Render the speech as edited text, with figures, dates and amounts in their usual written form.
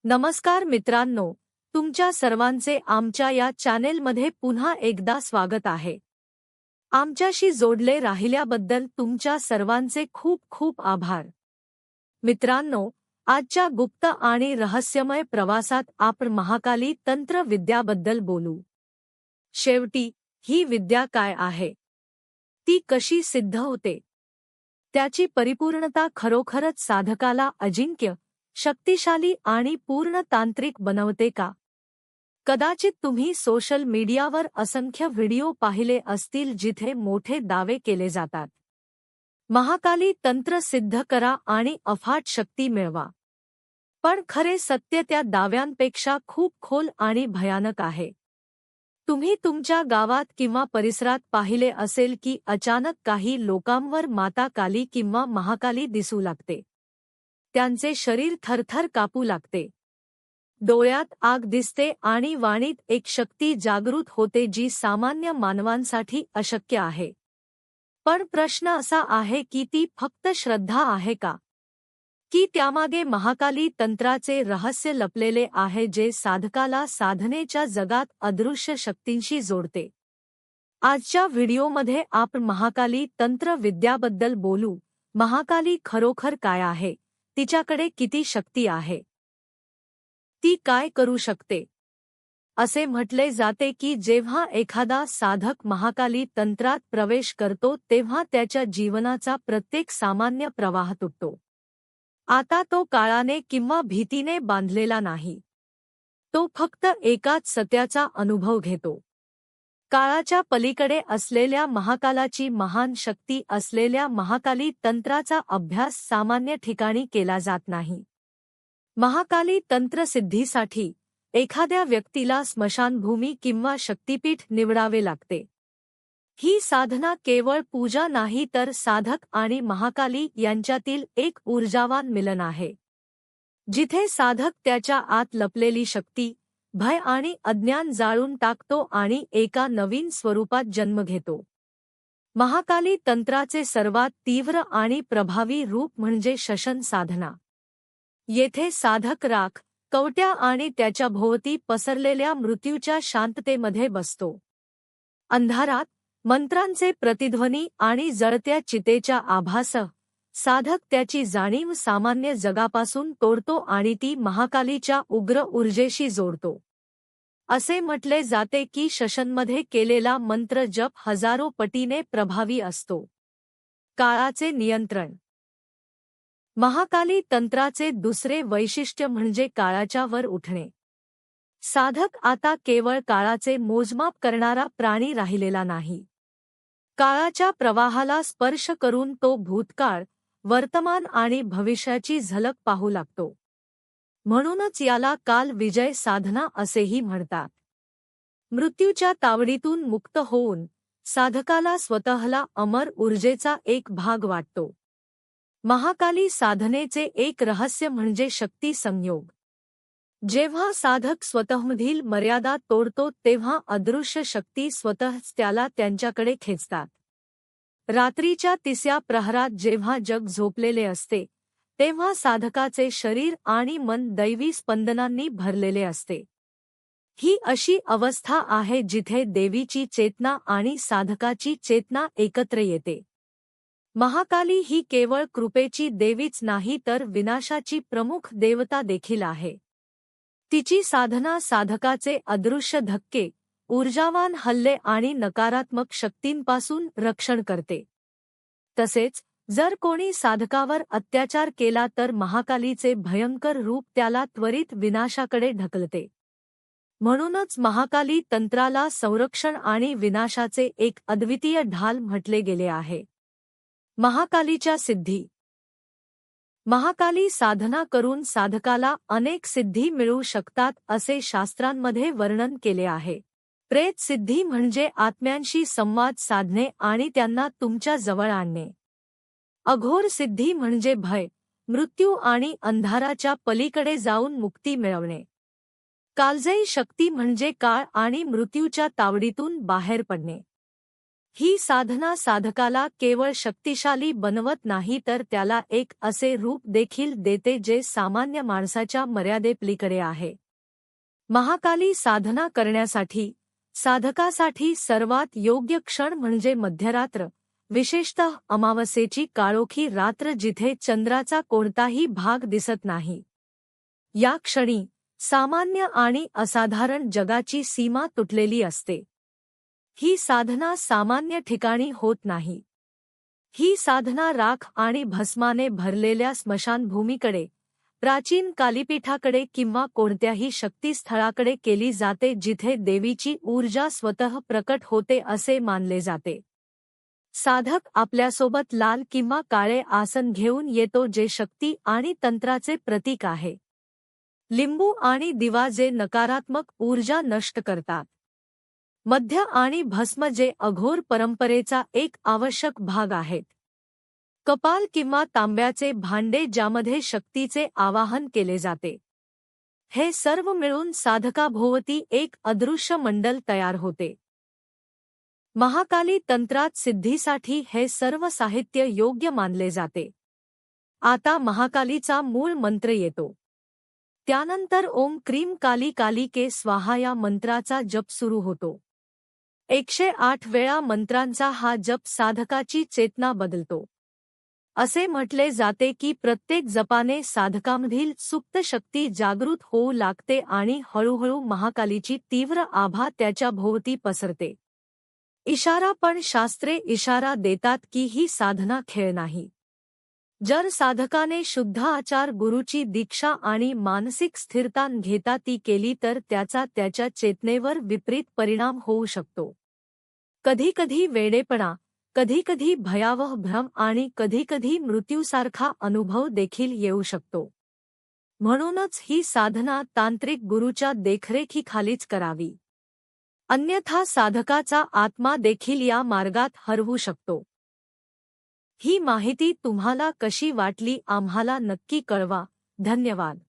नमस्कार मित्रांनो, तुमच्या सर्वांचे आमच्या या चॅनेलमध्ये पुन्हा एकदा स्वागत आहे. आमच्याशी जोडले राहिल्याबद्दल तुमच्या सर्वांचे खूप खूप आभार. मित्रांनो, आजच्या गुप्त आणि रहस्यमय प्रवासात आपण महाकाली तंत्र विद्याबद्दल बोलू. शेवटी, ही विद्या काय आहे? ती कशी सिद्ध होते? त्याची परिपूर्णता खरोखरच साधकाला अजिंक्य, शक्तिशाली आणि पूर्ण तांत्रिक बनवते का? कदाचित तुम्ही सोशल मीडियावर असंख्य व्हिडिओ पाहिले असतील जिथे मोठे दावे केले जातात. महाकाली तंत्र सिद्ध करा आणि अफाट शक्ती मिळवा. पण खरे सत्य त्या दाव्यांपेक्षा खूप खोल आणि भयानक आहे. तुम्ही तुमच्या गावात किंवा परिसरात पाहिले असेल की अचानक काही लोकांवर माता काली किंवा महाकाली दिसू लागते. त्यांचे शरीर थरथर कापू लागते. डोळ्यात आग दिसते आणि वाणीत एक शक्ती जागृत होते जी सामान्य मानवांसाठी अशक्य आहे. पण प्रश्न असा आहे की ती फक्त श्रद्धा आहे का? की त्यामागे महाकाली तंत्राचे रहस्य लपलेले आहे जे साधकाला साधनेच्या जगात अदृश्य शक्तींशी जोडते? आजच्या व्हिडिओमध्ये आपण महाकाली तंत्र विद्याबद्दल बोलू. महाकाली खरोखर काय आहे? तिच्याकडे किती शक्ती आहे? ती काय करू शकते? असे म्हटले जाते की जेव्हा एखादा साधक महाकाली तंत्रात प्रवेश करतो तेव्हा त्याच्या जीवनाचा प्रत्येक सामान्य प्रवाह तुटतो. आता तो काळाने किंवा भीतीने बांधलेला नाही. तो फक्त एकाच सत्याचा अनुभव घेतो. काळाच्या पलीकडे असलेल्या महाकालाची महान शक्ती असलेल्या महाकाली तंत्राचा अभ्यास सामान्य ठिकाणी केला जात नाही. महाकाली तंत्रसिद्धीसाठी एखाद्या व्यक्तीला स्मशानभूमी किंवा शक्तिपीठ निवडावे लागते. ही साधना केवळ पूजा नाही तर साधक आणि महाकाली यांच्यातील एक ऊर्जावान मिलन आहे. जिथे साधक त्याच्या आत लपलेली शक्ती, भय आणि अज्ञान जाळून टाकतो आणि एका नवीन स्वरूपात जन्म घेतो. महाकाली तंत्राचे सर्वात तीव्र आणि प्रभावी रूप म्हणजे शशन साधना. येथे साधक राख, कवट्या आणि त्याच्या भोवती पसरलेल्या मृत्यूच्या शांततेमध्ये बसतो. अंधारात, मंत्रांचे प्रतिध्वनी आणि जळत्या चितेच्या आभासह साधक त्याची जाणीव सामान्य जगापासून तोडतो आणि ती महाकालीच्या उग्र ऊर्जेशी जोडतो. असे म्हटले जाते की शशनमध्ये केलेला मंत्र जप हजारो पटीने प्रभावी असतो. काळाचे नियंत्रण. महाकाली तंत्राचे दुसरे वैशिष्ट्य म्हणजे काळाच्या वर उठणे. साधक आता केवळ काळाचे मोजमाप करणारा प्राणी राहिलेला नाही. काळाच्या प्रवाहाला स्पर्श करून तो भूतकाळ, वर्तमान आणि भविष्याची झलक पाहू लागतो. म्हणूनच याला काल विजय साधना असेही म्हणतात. मृत्यूच्या तावडीतून मुक्त होऊन साधकाला स्वतःला अमर ऊर्जेचा एक भाग वाटतो. महाकाली साधनेचे एक रहस्य म्हणजे शक्ती संयोग. जेव्हा साधक स्वतःमधील मर्यादा तोडतो तेव्हा अदृश्य शक्ती स्वतःच त्याला त्यांच्याकडे खेचतात. रात्रीच्या तिसऱ्या प्रहरात जेव्हा जग झोपलेले असते तेव्हा साधकाचे शरीर आणि मन दैवी स्पंदनांनी भरलेले असते. ही अशी अवस्था आहे जिथे देवीची चेतना आणि साधकाची चेतना एकत्र येते. महाकाली ही केवळ कृपेची देवीच नाही तर विनाशाची प्रमुख देवता देखील आहे. तिची साधना साधकाचे अदृश्य धक्के, ऊर्जावान हल्ले आणि नकारात्मक शक्तींपासून रक्षण करते. तसेच जर कोणी साधकावर अत्याचार केला तर महाकालीचे भयंकर रूप त्याला त्वरित विनाशाकडे ढकलते. म्हणूनच महाकाली तंत्राला संरक्षण आणि विनाशाचे एक अद्वितीय ढाल म्हटले गेले आहे. महाकालीच्या सिद्धी. महाकाली साधना करून साधकाला अनेक सिद्धी मिळू शकतात असे शास्त्रांमध्ये वर्णन केले आहे. प्रेत सिद्धी म्हणजे आत्म्यांशी संवाद साधणे आणि त्यांना तुमच्या जवळ आणणे. अघोर सिद्धी म्हणजे भय, मृत्यू आणि अंधाराच्या पलीकडे जाऊन मुक्ती मिळवणे. कालजयी शक्ती म्हणजे काळ आणि मृत्यूच्या तावडीतून बाहेर पडणे. ही साधना साधकाला केवळ शक्तिशाली बनवत नाही तर त्याला एक असे रूप देखील देते जे सामान्य माणसाच्या मर्यादेपलीकडे आहे. महाकाली साधना करण्यासाठी साधकासाठी सर्वात योग्य क्षण म्हणजे मध्यरात्र, विशेषतः अमावस्येची काळोखी रात्र जिथे चंद्राचा कोणताही भाग दिसत नाही. या क्षणी सामान्य आणि असाधारण जगाची सीमा तुटलेली असते. ही साधना सामान्य ठिकाणी होत नाही. ही साधना राख आणि भस्माने भरलेल्या स्मशानभूमीकडे, प्राचीन कालीपीठाकडे किंवा कोणत्याही शक्तीस्थळाकडे केली जाते जिथे देवीची ऊर्जा स्वतः प्रकट होते असे मानले जाते. साधक आपल्यासोबत लाल किंवा काळे आसन घेऊन येतो जे शक्ती आणि तंत्राचे प्रतीक आहे. लिंबू आणि दिवा जे नकारात्मक ऊर्जा नष्ट करतात. मध्य आणि भस्म जे अघोर परंपरेचा एक आवश्यक भाग आहेत. कपाल किंवा तांब्याचे भांडे ज्यामध्ये शक्तीचे आवाहन केले जाते. हे सर्व मिळून साधकाभोवती एक अदृश्य मंडल तयार होते. महाकाली तंत्रात सिद्धीसाठी हे सर्व साहित्य योग्य मानले जाते. आता महाकालीचा मूळ मंत्र येतो. त्यानंतर ओम क्रीम काली काली के स्वाहा या मंत्राचा जप सुरू होतो. 108 वेळा मंत्रांचा हा जप साधकाची चेतना बदलतो. असे म्हटले जाते की प्रत्येक जपाने साधकामधील सुप्त शक्ती जागृत होऊ लागते आणि हळूहळू महाकालीची तीव्र आभा त्याच्या भोवती पसरते. इशारा पण शास्त्रे इशारा देतात की ही साधना खेळ नाही. जर साधकाने शुद्ध आचार गुरुची दीक्षा आणि मानसिक स्थिरता घेता ती केली तर त्याचा त्याच्या चेतनेवर विपरीत परिणाम होऊ शकतो. कधीकधी वेडेपणा, कधीकधी भयावह भ्रम आणि कधीकधी मृत्यूसारखा अनुभव देखील येऊ शकतो. म्हणूनच ही साधना तांत्रिक गुरूच्या देखरेखीखालीच करावी. अन्यथा साधकाचा आत्मा देखील या मार्गात हरवू शकतो. ही माहिती तुम्हाला कशी वाटली आम्हाला नक्की कळवा. धन्यवाद.